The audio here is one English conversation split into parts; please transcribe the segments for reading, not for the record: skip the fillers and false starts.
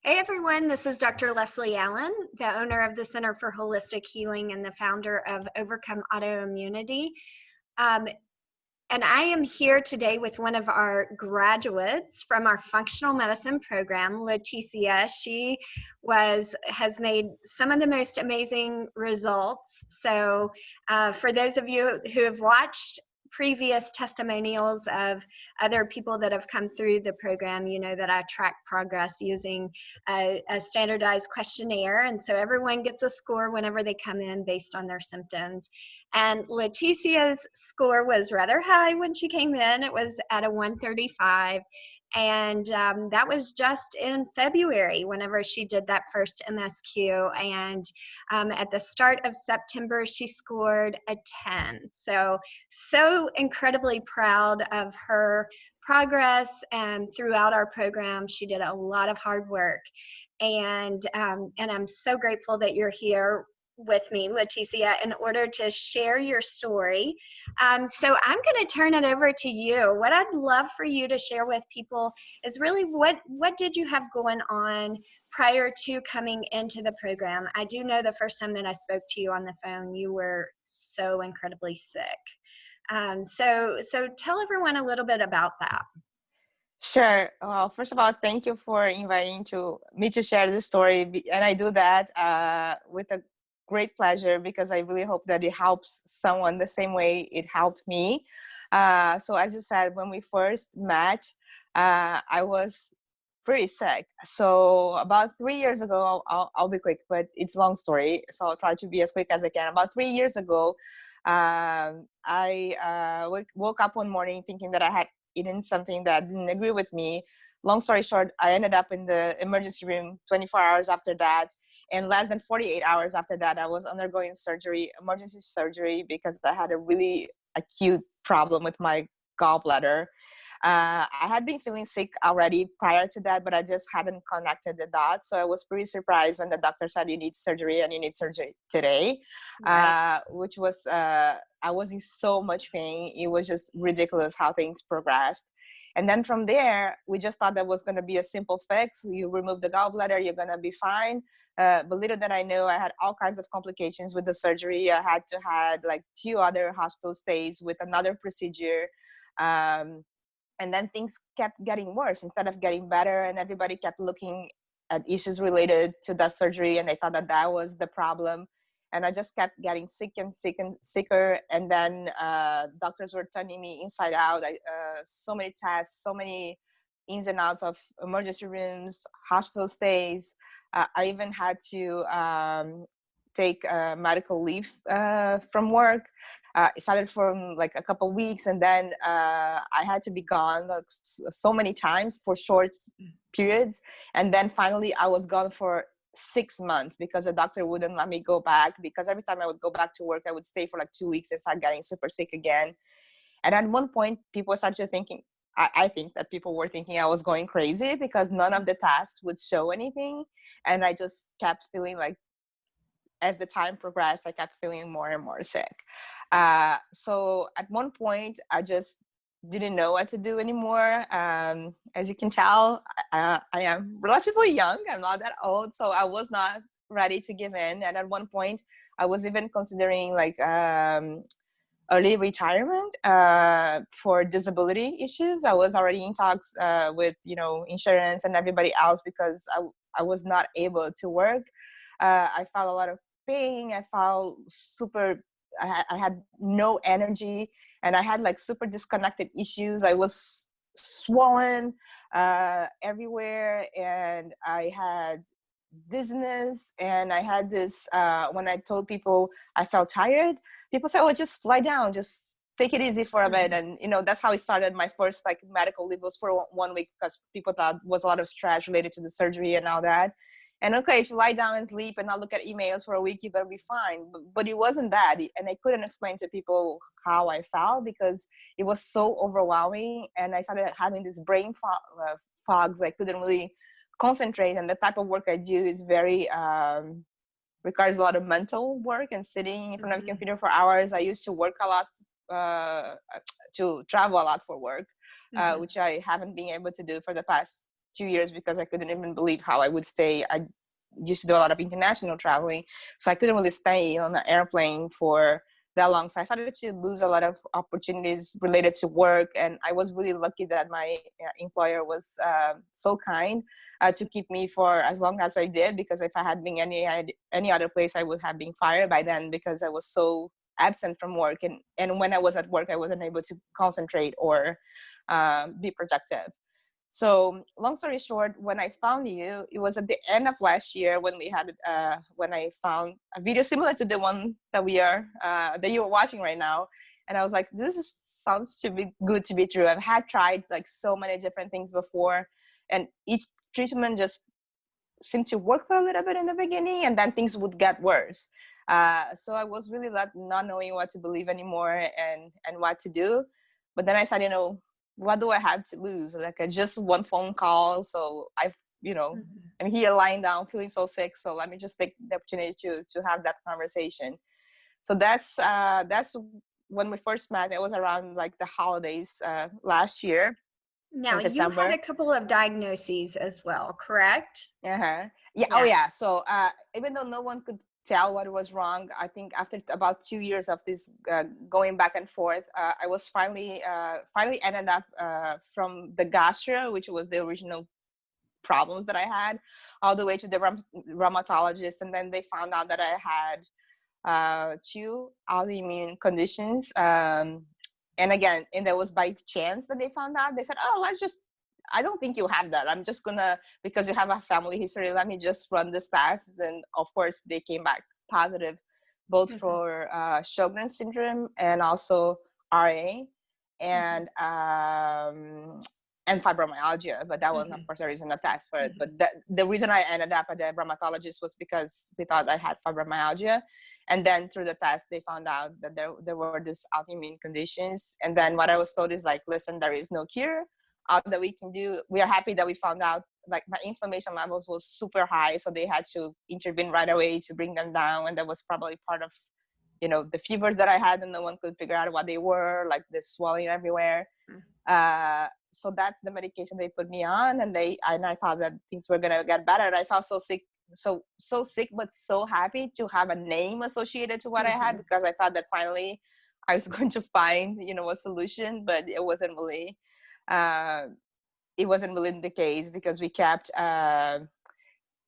Hey everyone, this is Dr. Leslie Allen, the owner of the Center for Holistic Healing and the founder of Overcome Autoimmunity. Um, and I am here today with one of our graduates from our functional medicine program, Leticia. She has made some of the most amazing results. So for those of you who have watched previous testimonials of other people that have come through the program, you know that I track progress using a standardized questionnaire. And so everyone gets a score whenever they come in based on their symptoms. And Leticia's score was rather high when she came in. It was at a 135. And that was just in February, whenever she did that first MSQ. And at the start of September, she scored a 10. So incredibly proud of her progress. And throughout our program, she did a lot of hard work. And I'm so grateful that you're here with me, Leticia, in order to share your story. So I'm going to turn it over to you. What I'd love for you to share with people is really what did you have going on prior to coming into the program? I do know the first time that I spoke to you on the phone, you were so incredibly sick. So tell everyone a little bit about that. Sure. Well, first of all, thank you for inviting me to share this story. And I do that with a great pleasure because I really hope that it helps someone the same way it helped me. So as you said, when we first met, I was pretty sick. So about 3 years ago, I'll be quick, but it's a long story. So I'll try to be as quick as I can. About 3 years ago, I woke up one morning thinking that I had eaten something that didn't agree with me. Long story short, I ended up in the emergency room 24 hours after that. And less than 48 hours after that, I was undergoing surgery, emergency surgery, because I had a really acute problem with my gallbladder. I had been feeling sick already prior to that, but I just hadn't connected the dots. So I was pretty surprised when the doctor said, you need surgery and you need surgery today, Right. which was, I was in so much pain. It was just ridiculous how things progressed. And then from there, we just thought that was going to be a simple fix. You remove the gallbladder, you're going to be fine. But little did I know, I had all kinds of complications with the surgery. I had to have like 2 other hospital stays with another procedure. And then things kept getting worse instead of getting better, and everybody kept looking at issues related to that surgery, and they thought that that was the problem. And I just kept getting sick and sick and sicker. And then doctors were turning me inside out. So many tests, so many ins and outs of emergency rooms, hospital stays. I even had to take medical leave from work. It started from like a couple of weeks, and then I had to be gone like so many times for short periods. And then finally I was gone for 6 months because the doctor wouldn't let me go back, because every time I would go back to work, I would stay for like 2 weeks and start getting super sick again. And at one point, people started thinking, I think that people were thinking I was going crazy because none of the tests would show anything. And I just kept feeling like, as the time progressed, I kept feeling more and more sick. So at one point, I just didn't know what to do anymore. As you can tell, I am relatively young. I'm not that old, so I was not ready to give in. And at one point, I was even considering like early retirement for disability issues. I was already in talks with insurance and everybody else because I was not able to work. I felt a lot of pain. I felt I had no energy, and I had like super disconnected issues. I was swollen everywhere, and I had dizziness, and I had this, when I told people I felt tired, people said, oh, just lie down, just take it easy for a bit. And that's how it started. My first like medical leave was for 1 week because people thought was a lot of stress related to the surgery and all that. And okay, if you lie down and sleep and not look at emails for a week, you're going to be fine. But it wasn't that. And I couldn't explain to people how I felt because it was so overwhelming. And I started having this brain fogs. I couldn't really concentrate. And the type of work I do is very, requires a lot of mental work and sitting in front of a computer for hours. I used to work a lot, to travel a lot for work, which I haven't been able to do for the past 2 years because I couldn't even believe how I would stay. I used to do a lot of international traveling, so I couldn't really stay on an airplane for that long. So I started to lose a lot of opportunities related to work, and I was really lucky that my employer was so kind to keep me for as long as I did, because if I had been any other place, I would have been fired by then, because I was so absent from work, and when I was at work, I wasn't able to concentrate or be productive. So long story short, when I found you, it was at the end of last year when we had when I found a video similar to the one that that you're watching right now, and I was like, sounds to be good to be true. I've had tried like so many different things before, and each treatment just seemed to work for a little bit in the beginning, and then things would get worse. So I was really not knowing what to believe anymore and what to do. But then I said, what do I have to lose? Like just one phone call. So I'm here lying down, feeling so sick. So let me just take the opportunity to have that conversation. So that's when we first met. It was around like the holidays last year. Now, you had a couple of diagnoses as well, correct? Yeah. Oh, yeah. So even though no one could tell what was wrong, I think after about 2 years of this going back and forth, I was finally ended up from the gastro, which was the original problems that I had, all the way to the rheumatologist. And then they found out that I had 2 autoimmune conditions. And that was by chance that they found out. They said, oh, I don't think you have that. I'm just gonna, because you have a family history, let me just run this test. Then of course they came back positive, both for Sjogren syndrome and also RA and fibromyalgia. But that one, of course, there isn't a test for it. But the reason I ended up at the rheumatologist was because we thought I had fibromyalgia. And then through the test, they found out that there were these autoimmune conditions. And then what I was told is like, listen, there is no cure. All that we can do, we are happy that we found out like my inflammation levels was super high. So they had to intervene right away to bring them down. And that was probably part of, the fevers that I had, and no one could figure out what they were, like the swelling everywhere. So that's the medication they put me on. And I thought that things were going to get better. And I felt so sick. So sick, but so happy to have a name associated to what I had, because I thought that finally I was going to find, a solution, but it wasn't really the case, because we kept,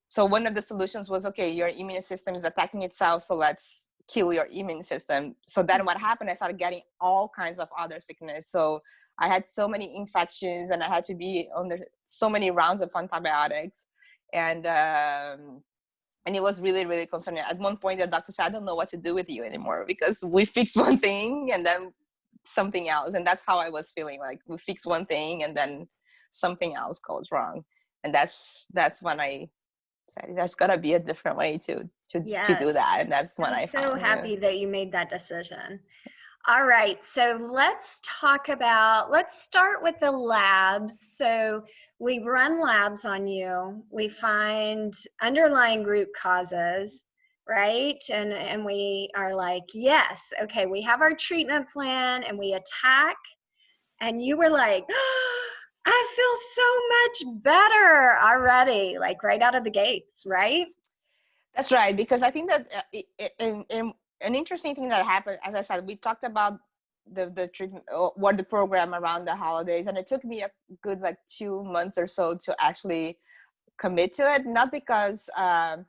so one of the solutions was, okay, your immune system is attacking itself, so let's kill your immune system. So then what happened, I started getting all kinds of other sickness. So I had so many infections, and I had to be under so many rounds of antibiotics. And it was really, really concerning. At one point, the doctor said, I don't know what to do with you anymore, because we fixed one thing and then something else. And that's how I was feeling, like we fix one thing and then something else goes wrong. And that's when I said, there's got to be a different way to do that. And that's when I'm so happy that you made that decision. All right, so let's start with the labs. So we run labs on you. We find underlying root causes, right? And we are like, yes, okay, we have our treatment plan, and we attack. And you were like, oh, I feel so much better already, like right out of the gates, right? That's right, because I think that an interesting thing that happened, as I said, we talked about the treatment or the program around the holidays, and it took me a good 2 months or so to actually commit to it. Not because I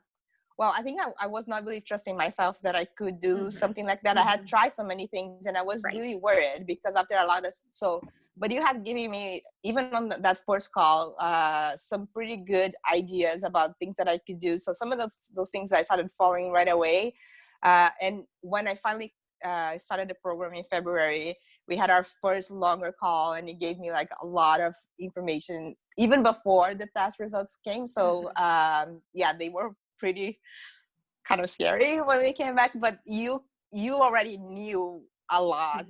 think I was not really trusting myself that I could do something like that. I had tried so many things, and I was really worried, because after a lot of but you had given me, even on that first call, some pretty good ideas about things that I could do. So some of those things I started following right away. And when I finally started the program in February, we had our first longer call, and it gave me a lot of information even before the test results came. So they were pretty kind of scary when we came back, but you already knew a lot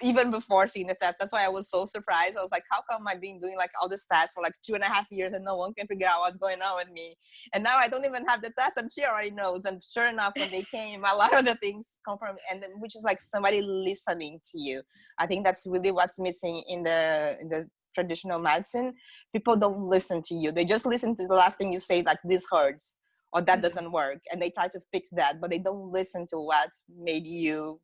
even before seeing the test. That's why I was so surprised. I was like, how come I've been doing all this tests for 2.5 years and no one can figure out what's going on with me? And now I don't even have the test, and she already knows. And sure enough, when they came, a lot of the things confirmed, and then, which is somebody listening to you. I think that's really what's missing in the traditional medicine, people don't listen to you. They just listen to the last thing you say, like this hurts or that doesn't work, and they try to fix that, but they don't listen to what made you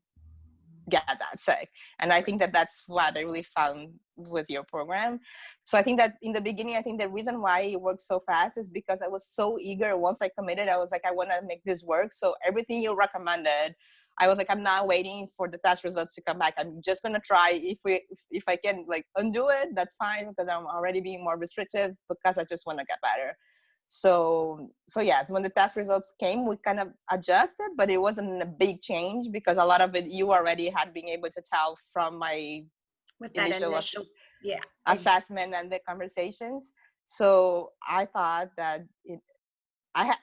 get that sick. And I think that that's what I really found with your program. So I think that in the beginning, I think the reason why it worked so fast is because I was so eager. Once I committed, I was like, I want to make this work. So everything you recommended, I was like, I'm not waiting for the test results to come back. I'm just going to try. If I can like undo it, that's fine, because I'm already being more restrictive, because I just want to get better. So yes, when the test results came, we kind of adjusted, but it wasn't a big change, because a lot of it you already had been able to tell from my with that initial yeah, assessment and the conversations. So I thought that I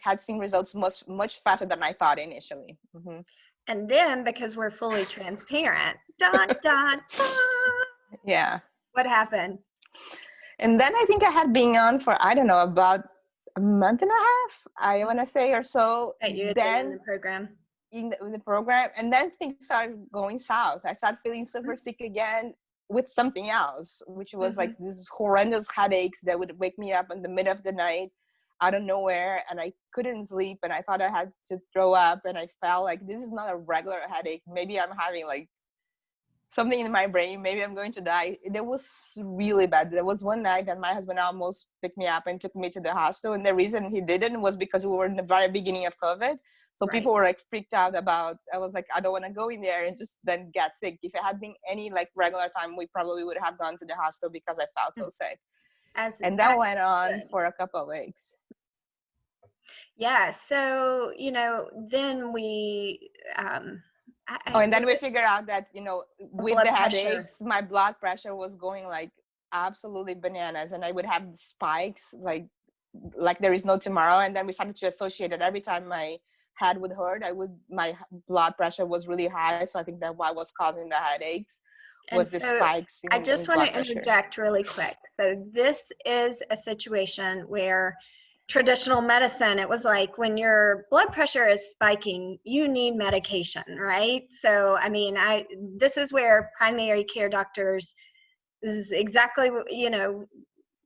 had seen results much faster than I thought initially. Mm-hmm. And then, because we're fully transparent, dun, dun, dun, yeah, what happened? And then I think I had been on for, I don't know, about a month and a half, I want to say, or so. That you had then been in the program. In the program, and then things started going south. I started feeling super sick again with something else, which was like these horrendous headaches that would wake me up in the middle of the night out of nowhere, and I couldn't sleep, and I thought I had to throw up, and I felt like this is not a regular headache. Maybe I'm having like something in my brain, maybe I'm going to die. It was really bad. There was one night that my husband almost picked me up and took me to the hospital, and the reason he didn't was because we were in the very beginning of COVID. So people were like freaked out about, I was like, I don't want to go in there and just then get sick. If it had been any like regular time, we probably would have gone to the hospital, because I felt so sick. And that went on for a couple of weeks. Yeah. So, then we, and then we figured out that, with the headaches, my blood pressure was going like absolutely bananas, and I would have spikes like there is no tomorrow. And then we started to associate it every time my head would hurt, my blood pressure was really high. So I think that what was causing the headaches was the spikes in blood pressure. I just want to interject really quick. So this is a situation where traditional medicine, it was like, when your blood pressure is spiking, you need medication, right? So, I mean, this is where primary care doctors, this is exactly,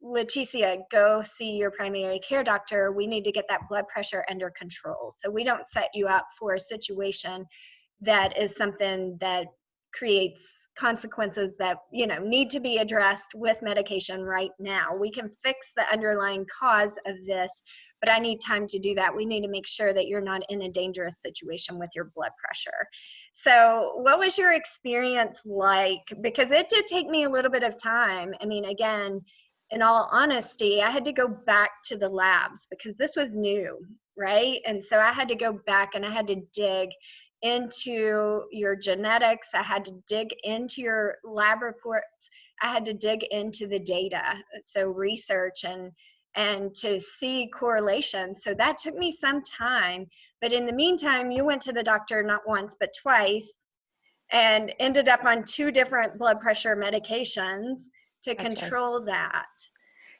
Leticia, go see your primary care doctor. We need to get that blood pressure under control. So we don't set you up for a situation that is something that creates consequences that, need to be addressed with medication right now. We can fix the underlying cause of this, but I need time to do that. We need to make sure that you're not in a dangerous situation with your blood pressure. So what was your experience like? Because it did take me a little bit of time. I mean, again, in all honesty, I had to go back to the labs because this was new, right? And so I had to go back and I had to dig into your genetics. I had to dig into your lab reports. I had to dig into the data, so research and to see correlations. So that took me some time. But in the meantime, you went to the doctor not once, but twice, and ended up on 2 different blood pressure medications to control that.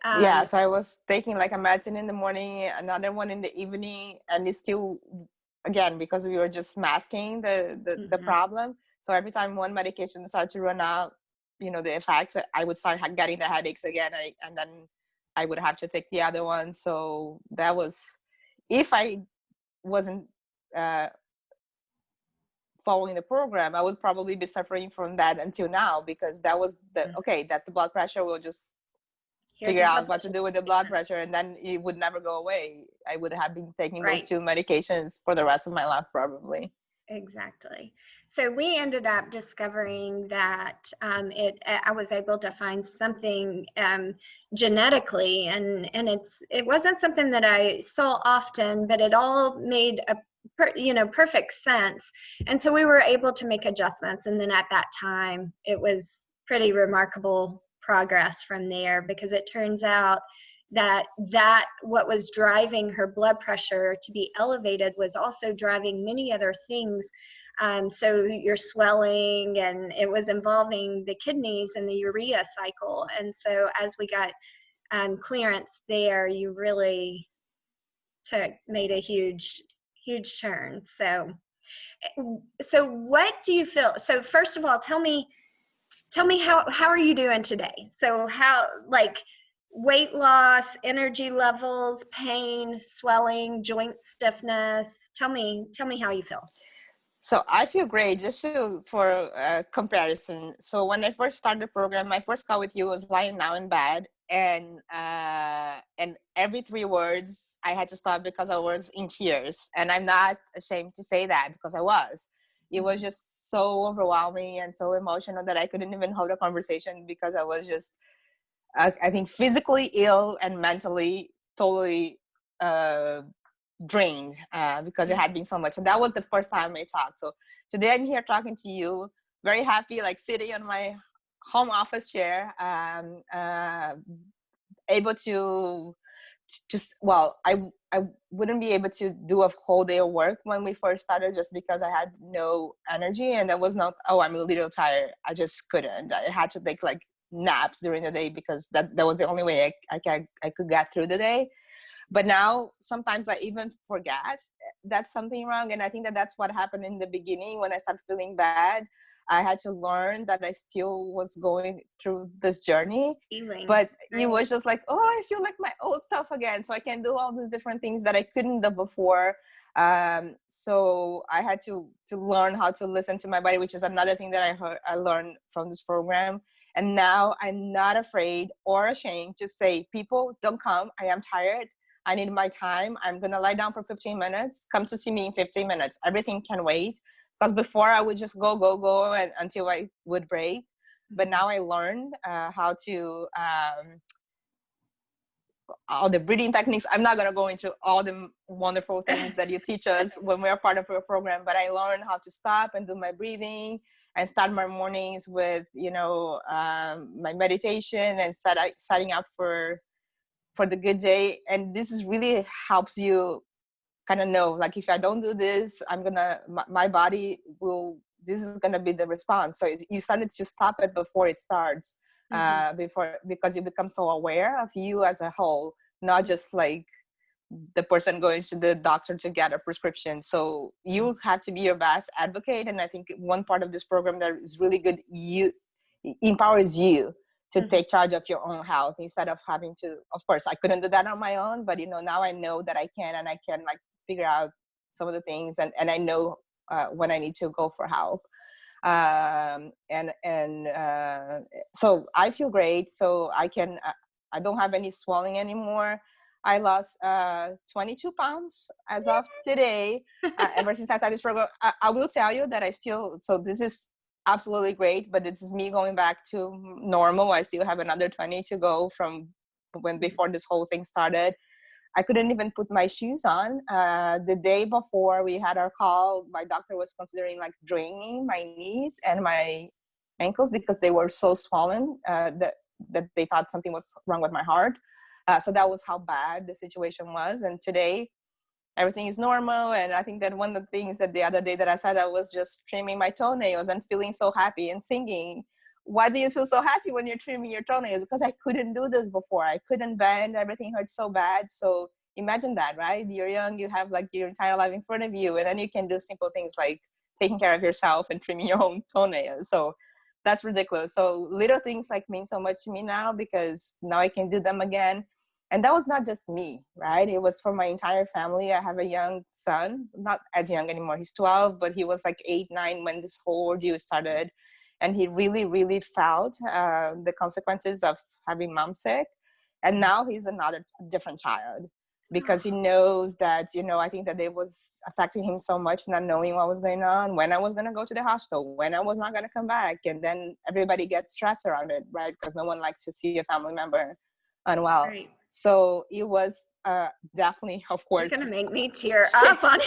So I was taking like a medicine in the morning, another one in the evening, and it's still, again, because we were just masking the problem. So every time one medication started to run out, the effects, I would start getting the headaches again, and then I would have to take the other one. So that was, if I wasn't following the program, I would probably be suffering from that until now, because that was that's the blood pressure. We'll just figure out what to do with the blood pressure, and then it would never go away. I would have been taking those 2 medications for the rest of my life, probably. Exactly. So we ended up discovering that I was able to find something genetically, and it wasn't something that I saw often, but it all made perfect sense. And so we were able to make adjustments, and then at that time, it was pretty remarkable progress from there, because it turns out that what was driving her blood pressure to be elevated was also driving many other things. So your swelling, and it was involving the kidneys and the urea cycle. And so as we got clearance there, you really made a huge turn. So what do you feel? So first of all, tell me tell me how are you doing today? So how, like, weight loss, energy levels, pain, swelling, joint stiffness. Tell me how you feel. So I feel great. Just for comparison. So when I first started the program, my first call with you was lying down in bed, and every 3 words I had to stop because I was in tears, and I'm not ashamed to say that because I was. It was just so overwhelming and so emotional that I couldn't even hold a conversation because I was just, I think, physically ill and mentally totally drained because it had been so much. And that was the first time I talked. So today I'm here talking to you, very happy, like sitting on my home office chair, able to just, well, I wouldn't be able to do a whole day of work when we first started just because I had no energy, and that was not, oh, I'm a little tired. I just couldn't. I had to take like naps during the day because that was the only way I could get through the day. But now sometimes I even forget that's something wrong. And I think that's what happened in the beginning when I started feeling bad. I had to learn that I still was going through this journey. But it was just like, oh, I feel like my old self again. So I can do all these different things that I couldn't do before. So I had to learn how to listen to my body, which is another thing that I learned from this program. And now I'm not afraid or ashamed to say, people, don't come. I am tired. I need my time. I'm going to lie down for 15 minutes. Come to see me in 15 minutes. Everything can wait. Because before I would just go and, until I would break. But now I learned how to, all the breathing techniques. I'm not going to go into all the wonderful things that you teach us when we're part of your program, but I learned how to stop and do my breathing and start my mornings with, my meditation and setting up for the good day. And this is really helps you kind of know, like, if I don't do this, my body will, this is gonna be the response. So you started to stop it before it starts, because you become so aware of you as a whole, not just like the person going to the doctor to get a prescription. So you have to be your best advocate. And I think one part of this program that is really good, you empowers you to take charge of your own health instead of having to, of course, I couldn't do that on my own, but now I know that I can, and I can like figure out some of the things, and I know when I need to go for help. So I feel great. So I don't have any swelling anymore. I lost 22 pounds as of today, ever since I started this program. I will tell you that so this is absolutely great, but this is me going back to normal. I still have another 20 to go from before this whole thing started. I couldn't even put my shoes on. The day before we had our call, my doctor was considering like draining my knees and my ankles because they were so swollen that they thought something was wrong with my heart. So that was how bad the situation was. And today, everything is normal. And I think that one of the things that the other day that I said, I was just trimming my toenails and feeling so happy and singing. Why do you feel so happy when you're trimming your toenails? Because I couldn't do this before. I couldn't bend. Everything hurt so bad. So imagine that, right? You're young, you have like your entire life in front of you, and then you can do simple things like taking care of yourself and trimming your own toenails. So that's ridiculous. So little things like mean so much to me now because now I can do them again. And that was not just me, right? It was for my entire family. I have a young son, not as young anymore. He's 12, but he was like 8, 9 when this whole ordeal started. And he really, really felt the consequences of having mom sick. And now he's another different child because he knows that, I think that it was affecting him so much, not knowing what was going on, when I was going to go to the hospital, when I was not going to come back. And then everybody gets stressed around it, right? Because no one likes to see a family member unwell. Right. So it was definitely, of course. You're going to make me tear up on it.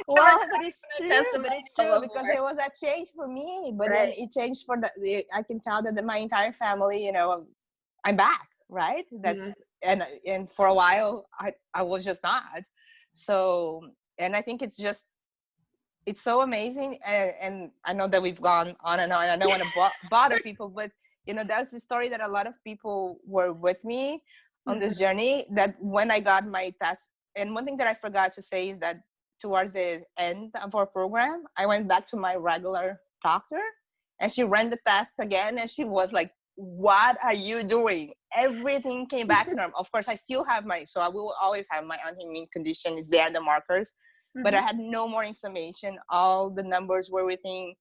Well, but it's true because it was a change for me, but then it changed for I can tell that my entire family, I'm back, right? That's, and for a while I was just not. So, and I think it's so amazing. And I know that we've gone on and on. I don't want to bother people, but that's the story that a lot of people were with me on this journey, that when I got my test. And one thing that I forgot to say is that towards the end of our program, I went back to my regular doctor And she ran the test again, and she was like, what are you doing? Everything came back normal. Of course, I still have so I will always have my autoimmune condition is there, the markers, but I had no more inflammation. All the numbers were within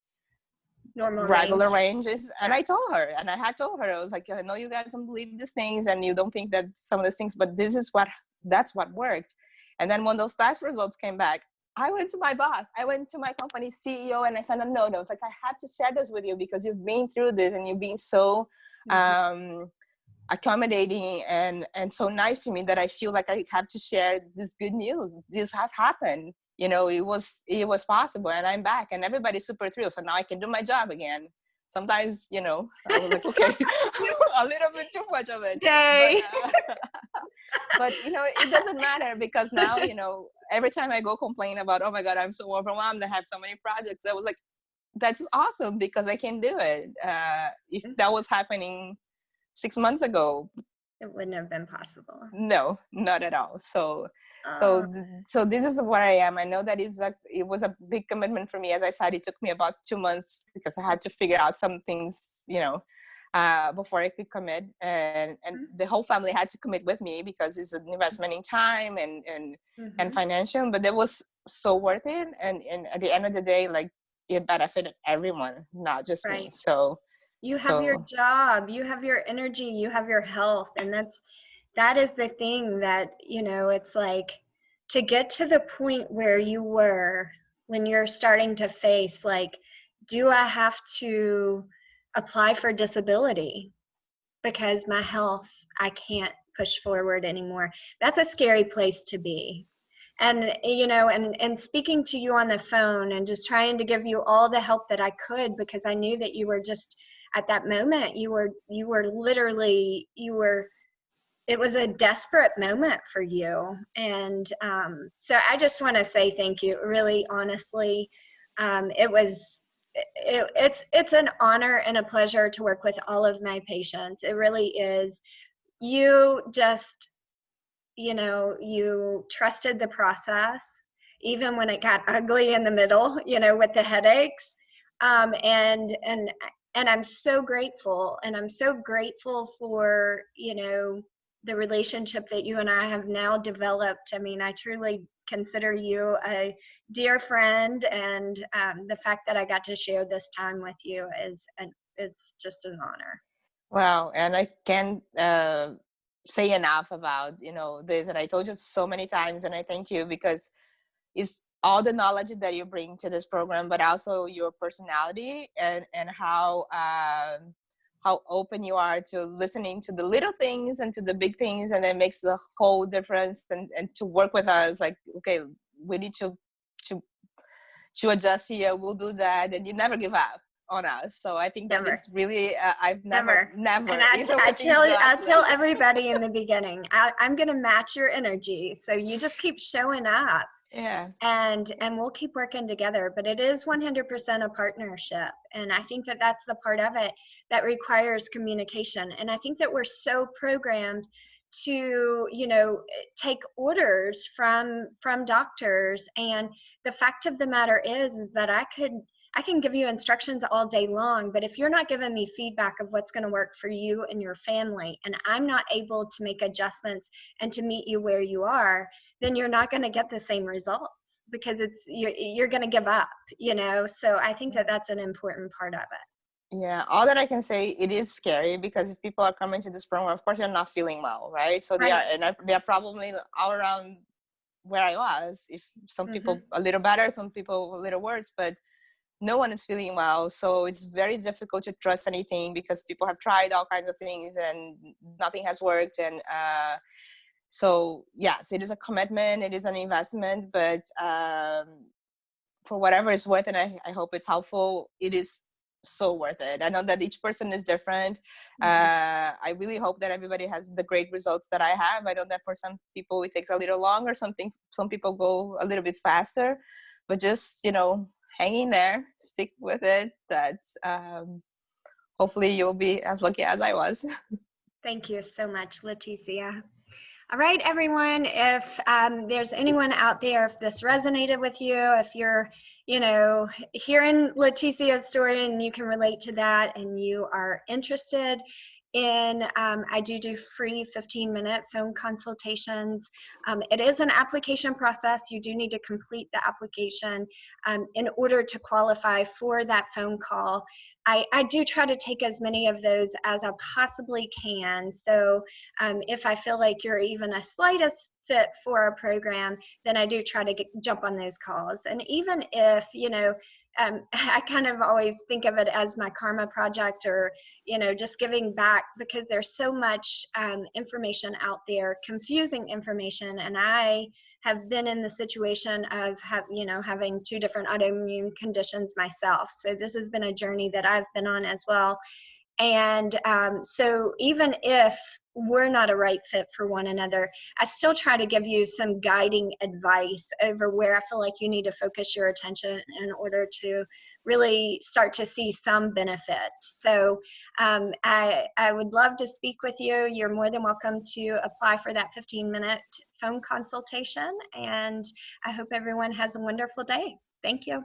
normal regular ranges. And Yeah. I told her, and I had told her, I was like, I know you guys don't believe these things and you don't think that some of those things, but that's what worked. And then when those test results came back, I went to my boss, I went to my company CEO, and I sent a note. I was like, I have to share this with you because you've been through this and you've been so accommodating and so nice to me that I feel like I have to share this good news. This has happened. You know, it was possible, and I'm back, and everybody's super thrilled. So now I can do my job again. Sometimes, you know, I was like, okay, a little bit too much of it. But you know, it doesn't matter because now, you know, every time I go complain about, oh my God, I'm so overwhelmed, I have so many projects, I was like, that's awesome because I can do it. If that was happening 6 months ago, it wouldn't have been possible. No, not at all. So this is where I am. I know that it was a big commitment for me. As I said, it took me about 2 months because I had to figure out some things, you know, before I could commit, and the whole family had to commit with me because it's an investment in time and financial, but it was so worth it. And at the end of the day, like, it benefited everyone, not just me. So you have your job, you have your energy, you have your health, and that is the thing that, you know, it's like to get to the point where you were when you're starting to face, like, do I have to apply for disability because my health, I can't push forward anymore? That's a scary place to be. And, you know, and speaking to you on the phone and just trying to give you all the help that I could, because I knew that you were just, at that moment, you were literally, it was a desperate moment for you. And so I just want to say thank you, really, honestly. It's an honor and a pleasure to work with all of my patients. It really is. You just, you know, you trusted the process, even when it got ugly in the middle, you know, with the headaches. And I'm so grateful, and I'm so grateful for, you know, the relationship that you and I have now developed. I mean, I truly consider you a dear friend, and the fact that I got to share this time with you it's just an honor. Wow, and I can't say enough about, you know, this, and I told you so many times, and I thank you because it's all the knowledge that you bring to this program, but also your personality and how open you are to listening to the little things and to the big things, and it makes the whole difference. And to work with us, like, okay, we need to adjust here, we'll do that, and you never give up on us. So I think that is really I've never. And I tell everybody in the beginning, I'm going to match your energy, so you just keep showing up. Yeah. And we'll keep working together. But it is 100% a partnership, and I think that that's the part of it that requires communication. And I think that we're so programmed to, you know, take orders from doctors, and the fact of the matter is that I can give you instructions all day long, but if you're not giving me feedback of what's going to work for you and your family, and I'm not able to make adjustments and to meet you where you are, then you're not going to get the same results, because you're going to give up, you know. So I think that that's an important part of it. Yeah, all that I can say, it is scary because if people are coming to this program, of course they're not feeling well, right? So they're probably all around where I was. If some people a little better, some people a little worse, but no one is feeling well. So it's very difficult to trust anything because people have tried all kinds of things and nothing has worked. And so yes, it is a commitment, it is an investment, but for whatever it's worth, and I hope it's helpful, it is so worth it. I know that each person is different. I really hope that everybody has the great results that I have. I know that for some people it takes a little longer, some people go a little bit faster, but just, you know, hang in there, stick with it. That hopefully you'll be as lucky as I was. Thank you so much, Leticia. All right, everyone, if there's anyone out there, if this resonated with you, if you're, hearing Leticia's story and you can relate to that and you are interested in, I do free 15-minute phone consultations. It is an application process. You do need to complete the application in order to qualify for that phone call. I do try to take as many of those as I possibly can. So if I feel like you're even a slightest fit for a program, then I do try to jump on those calls. And even if, I kind of always think of it as my karma project, or, just giving back, because there's so much information out there, confusing information. And I have been in the situation of having 2 different autoimmune conditions myself. So this has been a journey that I've been on as well. And so even if we're not a right fit for one another, I still try to give you some guiding advice over where I feel like you need to focus your attention in order to really start to see some benefit. So I would love to speak with you. You're more than welcome to apply for that 15-minute phone consultation. And I hope everyone has a wonderful day. Thank you.